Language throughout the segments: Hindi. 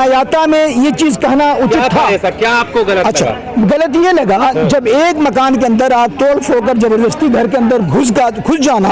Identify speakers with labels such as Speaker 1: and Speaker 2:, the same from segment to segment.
Speaker 1: याता में ये चीज कहना उचित था।
Speaker 2: ऐसा क्या आपको गलत
Speaker 1: अच्छा
Speaker 2: लगा?
Speaker 1: गलत ये लगा जब एक मकान के अंदर आप तोड़ फोड़ कर जबरदस्ती घर के अंदर घुस जाना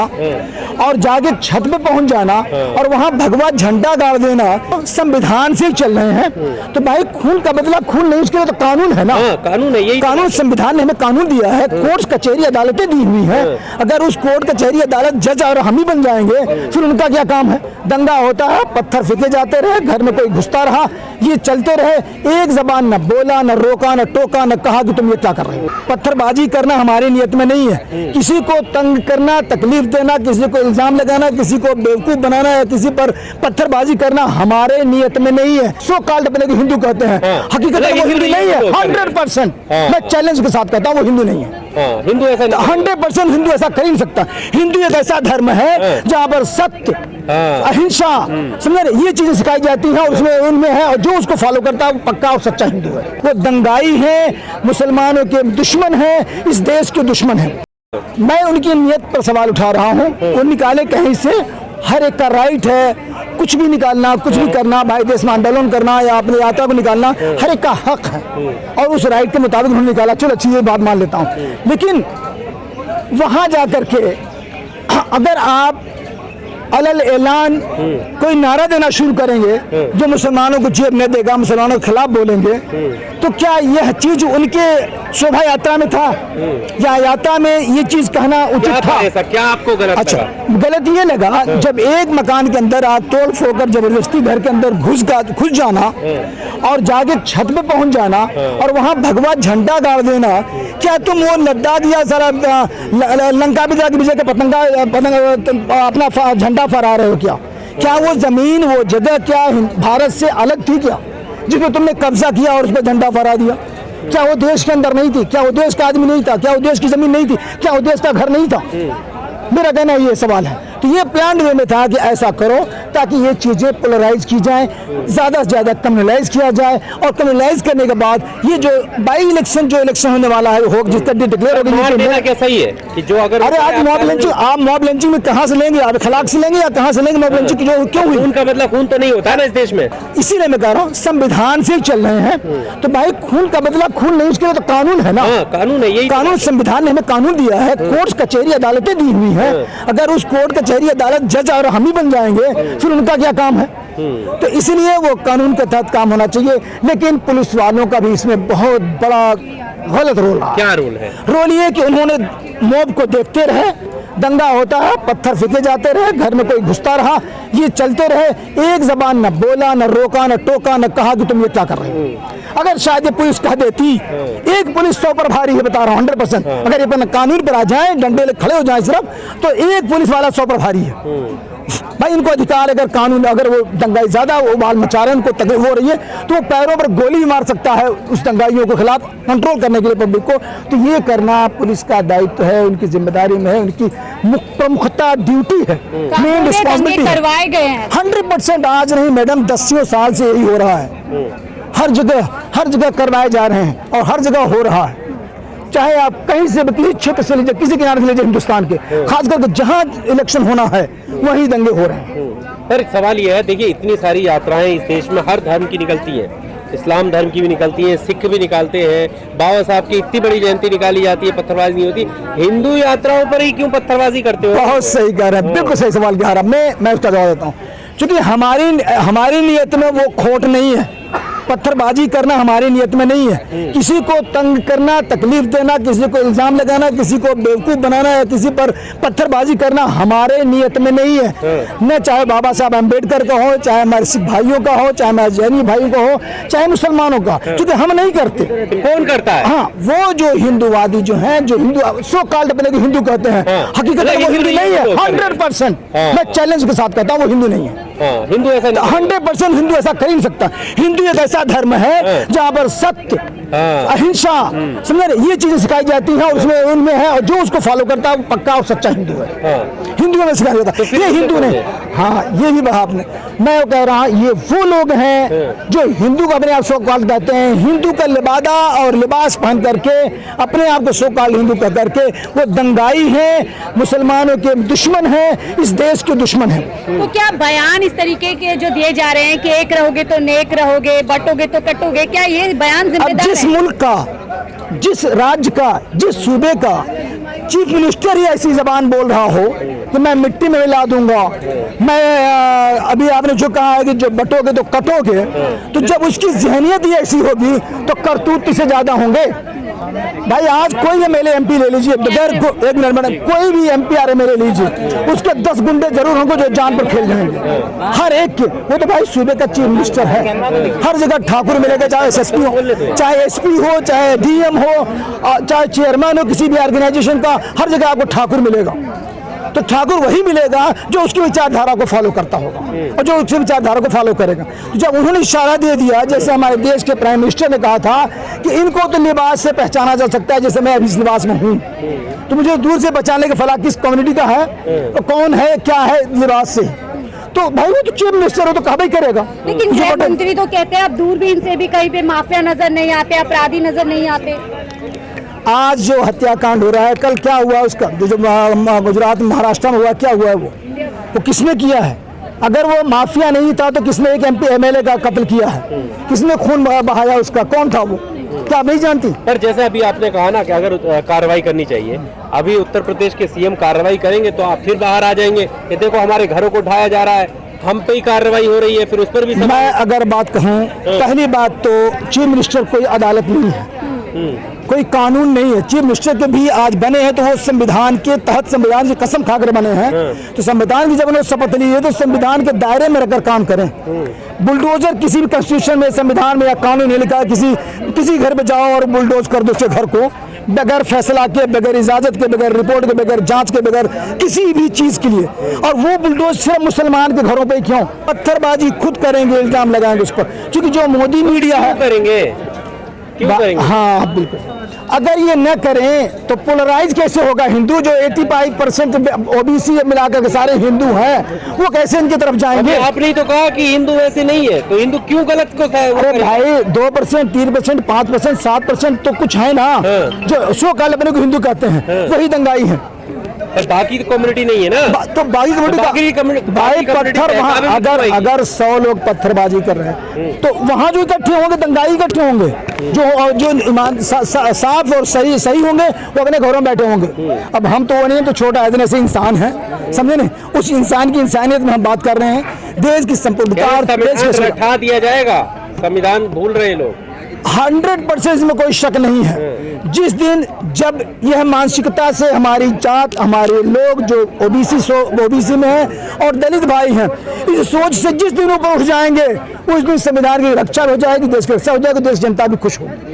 Speaker 1: और जाके छत पे पहुंच जाना और वहां भगवा झंडा गाड़ देना। संविधान से चल रहे हैं तो भाई खून का बदला खून नहीं, उसके लिए तो कानून है ना।
Speaker 2: कानून है, यही
Speaker 1: कानून, संविधान ने हमें कानून दिया है, कोर्ट कचहरी अदालतें दी हुई है। अगर उस कोर्ट कचहरी अदालत जज और हम ही बन जाएंगे फिर उनका क्या काम है? दंगा होता है, पत्थर फेंके जाते रहे, घर में कोई घुसता रहा, ये चलते रहे, एक जबान न बोला न रोका न टोका न कहा कि तुम ये क्या कर रहे हो। पत्थरबाजी करना हमारी नियत में नहीं है। किसी को तंग करना, तकलीफ देना, किसी को इल्जाम लगाना, किसी को बेवकूफ बनाना या किसी पर पत्थरबाजी करना हमारे नियत में नहीं है। सो कॉल्ड अपने को हिंदू कहते हैं, हकीकत में वो हिंदू नहीं है। 100% मैं चैलेंज के साथ कहता हूँ वो हिंदू नहीं है।
Speaker 2: हिंदू ऐसा
Speaker 1: 100% हिंदू ऐसा कर ही नहीं सकता। हिंदू एक ऐसा धर्म है जहाँ पर सत्य, अहिंसा, समझे, ये चीजें सिखाई जाती हैं और उसमें उनमें है, और जो उसको फॉलो करता है वो पक्का और सच्चा हिंदू है। वो दंगाई है, मुसलमानों के दुश्मन है, इस देश के दुश्मन है। मैं उनकी नियत पर सवाल उठा रहा हूँ। वो निकाले कहीं से, हर एक का राइट है कुछ भी निकालना, कुछ भी करना, भाई देश में आंदोलन करना या अपनी यात्रा को निकालना, हर एक का हक है और उस राइट के मुताबिक उन्होंने निकाला। चलो अच्छी ये बात मान लेता हूँ, लेकिन वहां जाकर के अगर आप अलल ऐलान कोई नारा देना शुरू करेंगे जो मुसलमानों को जेब नहीं देगा, मुसलमानों के खिलाफ बोलेंगे, तो क्या यह चीज उनके शोभा यात्रा में था या यात्रा में ये चीज कहना उचित था?
Speaker 2: ऐसा क्या आपको गलत
Speaker 1: अच्छा
Speaker 2: लगा?
Speaker 1: गलत ये लगा जब एक मकान के अंदर आप तोड़ फोड़ कर जबरदस्ती घर के अंदर घुस जाना और जाके छत पे पहुंच जाना और वहां भगवा झंडा गाड़ देना। क्या तुम वो लद्दाख या सारा लंका भी जाके विजय का पतंग अपना झंडा फहरा रहे हो? क्या वो जमीन, वो जगह क्या भारत से अलग थी क्या, जिसमें तुमने कब्जा किया और उस पर झंडा फहरा दिया? क्या वो देश के अंदर नहीं थी? क्या वो देश का आदमी नहीं था? क्या वो देश की जमीन नहीं थी? क्या वो देश का घर नहीं था? मेरा कहना ये सवाल है। तो ये प्लान वे में था कि ऐसा करो ताकि ये चीजें पोलराइज की जाए, ज्यादा से ज्यादा कम्युनलाइज किया जाए और कम्युनलाइज करने के बाद ये जो बाई इलेक्शन जो इलेक्शन होने वाला है हो जिसका डिक्लेयर होगा
Speaker 2: क्या सही है कि जो अगर
Speaker 1: अरे आज मॉब लिंचिंग, आप मॉब लिंचिंग में कहाँ से लेंगे? आप खलाक से लेंगे या कहाँ से लेंगे? मॉब लिंचिंग क्यों हुई?
Speaker 2: उनका मतलब खून तो नहीं होता है ना इस देश में।
Speaker 1: इसीलिए मैं कह रहा हूँ संविधान से चल रहे हैं तो भाई खून का बदला खून नहीं, उसके लिए तो कानून है ना।
Speaker 2: कानून है, यही
Speaker 1: कानून, संविधान ने हमें कानून दिया है, कोर्ट कचहरी अदालतें दी हुई है। अगर उस कोर्ट कचहरी अदालत जज और हम ही बन जाएंगे फिर उनका क्या काम है? तो इसलिए वो कानून के तहत काम होना चाहिए। लेकिन पुलिस वालों का भी इसमें बहुत बड़ा गलत रोल है।
Speaker 2: क्या रोल है?
Speaker 1: रोल ये कि उन्होंने मॉब को देखते रहे, दंगा होता है, पत्थर फेंके जाते रहे, घर में कोई घुसता रहा, ये चलते रहे, एक जबान न बोला न रोका न टोका न कहा कि तुम ये क्या कर रहे हो। अगर शायद ये पुलिस कह देती, एक पुलिस 100 पर भारी है, बता रहा हूँ 100%। अगर ये कानून पर आ जाए, डंडे खड़े हो जाए सिर्फ, तो एक पुलिस वाला 100 पर भारी है। भाई इनको अधिकार, अगर कानून, अगर वो दंगाई ज्यादा उबाल मचा रहे हैं, उनको तकलीफ हो रही है तो वो पैरों पर गोली मार सकता है उस दंगाइयों के खिलाफ कंट्रोल करने के लिए पब्लिक को। तो ये करना पुलिस का दायित्व है, उनकी जिम्मेदारी में है, उनकी प्रमुखता ड्यूटी है, मेन रिस्पॉन्सिबिलिटी करवाए गए हैं। 100% आज नहीं मैडम, 10 साल से यही हो रहा है। हर जगह करवाए जा रहे हैं और हर जगह हो रहा है। चाहे आप कहीं से किसी क्षेत्र से लीजिए, किसी किनारे से लीजिए हिंदुस्तान के, खास करके जहां इलेक्शन होना है वहीं दंगे हो रहे हैं।
Speaker 2: पर सवाल यह है, देखिए इतनी सारी यात्राएं इस देश में हर धर्म की निकलती हैं, इस्लाम धर्म की भी निकलती है, सिख भी निकालते हैं, बाबा साहब की इतनी बड़ी जयंती निकाली जाती है, पत्थरबाजी नहीं होती। हिंदू यात्राओं पर ही क्यों पत्थरबाजी करते हो?
Speaker 1: बहुत सही कह रहे हैं, बिल्कुल सही सवाल कह रहा हूं। मैं उसका जवाब देता हूँ। क्योंकि हमारी नियत में वो खोट नहीं है, पत्थरबाजी करना हमारी नियत में नहीं है। किसी को तंग करना, तकलीफ देना, किसी को इल्जाम लगाना, किसी को बेवकूफ बनाना या किसी पर पत्थरबाजी करना हमारे नियत में नहीं है। न चाहे बाबा साहब अम्बेडकर का हो, चाहे हमारे सिख भाइयों का हो, चाहे हमारे जैनी भाइयों का हो, चाहे मुसलमानों का, क्योंकि हम नहीं करते।
Speaker 2: कौन करता है?
Speaker 1: हाँ, वो जो हिंदूवादी जो हैं, जो हिंदू सो कॉल्ड अपने को हिंदू कहते हैं, हकीकत में वो हिंदू नहीं है। 100% मैं चैलेंज के साथ कहता हूँ वो हिंदू नहीं है।
Speaker 2: हिंदू ऐसा
Speaker 1: 100% हिंदू ऐसा कर ही नहीं सकता। हिंदू एक ऐसा ऐसा धर्म है जहाँ पर सत्य, अहिंसा, समझे, ये चीजें सिखाई जाती हैं और उसमें उनमें है, और जो उसको फॉलो करता है वो पक्का और सच्चा हिंदू है। हिंदुओं में सिखाया जाता है, ये हिंदू ने, हाँ ये भी बात आपने, मैं कह रहा हूँ ये वो लोग हैं जो हिंदू को अपने आप सो-कॉल्ड कहते हैं, हिंदू का लिबादा और लिबास पहन करके अपने आप को सो-कॉल्ड हिंदू कह करके वो दंगाई हैं, मुसलमानों के दुश्मन हैं, इस देश के दुश्मन हैं।
Speaker 3: तो क्या बयान इस तरीके के जो दिए जा रहे हैं कि एक रहोगे तो नेक रहोगे, बटोगे तो कटोगे, क्या ये बयान
Speaker 1: अब
Speaker 3: जिम्मेदार
Speaker 1: जिस
Speaker 3: है?
Speaker 1: मुल्क का, जिस राज्य का, जिस सूबे का चीफ मिनिस्टर ही ऐसी जबान बोल रहा हो कि मैं मिट्टी में मिला दूंगा, मैं अभी आपने जो कहा है कि जो बटोगे तो कटोगे, तो जब उसकी जहनियत ही ऐसी होगी तो करतूत से ज्यादा होंगे। भाई आज कोई भी एमएलए एमपी ले लीजिए, बगैर एक मिनट मैडम, कोई भी एमपी आर एमएलए लीजिए, उसके 10 गुंडे जरूर होंगे जो जान पर खेल जाएंगे, हर एक के। वो तो भाई सूबे का चीफ मिनिस्टर है, हर जगह ठाकुर मिलेगा, चाहे एसएसपी हो, चाहे एसपी हो, चाहे डीएम हो, चाहे चेयरमैन हो किसी भी ऑर्गेनाइजेशन का, हर जगह आपको ठाकुर मिलेगा। तो ठाकुर वही मिलेगा जो उसकी विचारधारा को फॉलो करता होगा और जो उसकी विचारधारा को फॉलो करेगा। तो जब उन्होंने इशारा दे दिया, जैसे हमारे देश के प्राइम मिनिस्टर ने कहा था कि इनको तो लिबास से पहचाना जा सकता है, जैसे मैं अभी इस लिबास में हूँ, तो मुझे दूर से पहचानने का फला किस कम्युनिटी का है, तो कौन है, क्या है लिबास से, तो भाई वो तो चीफ मिनिस्टर हो तो कहा करेगा।
Speaker 3: लेकिन गृह मंत्री तो कहते हैं अब दूरबीन से भी कहीं पे माफिया नजर नहीं आते, अपराधी नजर नहीं आते।
Speaker 1: आज जो हत्याकांड हो रहा है, कल क्या हुआ उसका, जो गुजरात महाराष्ट्र में हुआ, क्या हुआ है वो किसने किया है? अगर वो माफिया नहीं था तो किसने एक एमपी एमएलए का कत्ल किया है, किसने खून बहाया उसका, कौन था वो, क्या आप नहीं जानती?
Speaker 2: पर जैसे अभी आपने कहा ना कि अगर कार्रवाई करनी चाहिए, अभी उत्तर प्रदेश के सीएम कार्रवाई करेंगे तो आप फिर बाहर आ जाएंगे कि देखो हमारे घरों को ढाया जा रहा है, हम पे ही कार्रवाई हो रही है, फिर उस पर भी
Speaker 1: मैं अगर बात कहूँ, पहली बात तो चीफ मिनिस्टर कोई अदालत नहीं है, कोई कानून नहीं है। चीफ मिनिस्टर के भी आज बने हैं तो वो संविधान के तहत, संविधान की कसम खाकर बने हैं, तो संविधान की जब उन्होंने शपथ ली है तो संविधान के दायरे में रहकर काम करें। बुलडोजर किसी भी कॉन्स्टिट्यूशन में, संविधान में या कानून नहीं लिखा किसी घर पे जाओ और बुलडोज कर दो उसके घर को, बगैर फैसला के, बगैर इजाजत के, बगैर रिपोर्ट के, बगैर जांच के, बगैर किसी भी चीज के लिए। और वो बुलडोज सिर्फ मुसलमान के घरों पे क्यों? पत्थरबाजी खुद करेंगे, इल्जाम लगाएंगे उस पर, क्योंकि जो मोदी मीडिया है
Speaker 2: करेंगे, क्यों करेंगे?
Speaker 1: हाँ बिल्कुल, अगर ये न करें तो पोलराइज कैसे होगा हिंदू? जो 85% ओबीसी मिलाकर के सारे हिंदू हैं, वो कैसे इनकी तरफ जाएंगे?
Speaker 2: आपने तो कहा कि हिंदू वैसे नहीं है, तो हिंदू क्यों गलत को है?
Speaker 1: अरे भाई 2%, 3%, 5%, 7% तो कुछ है ना जो सो काल अपने को हिंदू कहते हैं, वही दंगाई है।
Speaker 2: बाकी कम्युनिटी नहीं है ना,
Speaker 1: तो बाकी कम्युनिटी भाई पत्थर, वहाँ अगर 100 लोग पत्थरबाजी कर रहे हैं तो वहाँ जो इकट्ठे होंगे दंगाई इकट्ठे होंगे, जो ईमान साफ और सही होंगे वो अपने घरों में बैठे होंगे। अब हम तो वो नहीं है, तो छोटा है ऐसे इंसान है, समझे नहीं, उस इंसान की इंसानियत में हम बात कर रहे हैं। देश की संपूर्ण
Speaker 2: रखा दिया जाएगा, संविधान भूल रहे लोग,
Speaker 1: 100% इसमें कोई शक नहीं है। जिस दिन जब यह मानसिकता से हमारी जात, हमारे लोग जो ओबीसी में है और दलित भाई हैं, इस सोच से जिस दिन ऊपर उठ जाएंगे, उस दिन संविधान की रक्षा हो जाएगी, देश की रक्षा हो जाएगी, देश जनता भी खुश होगी।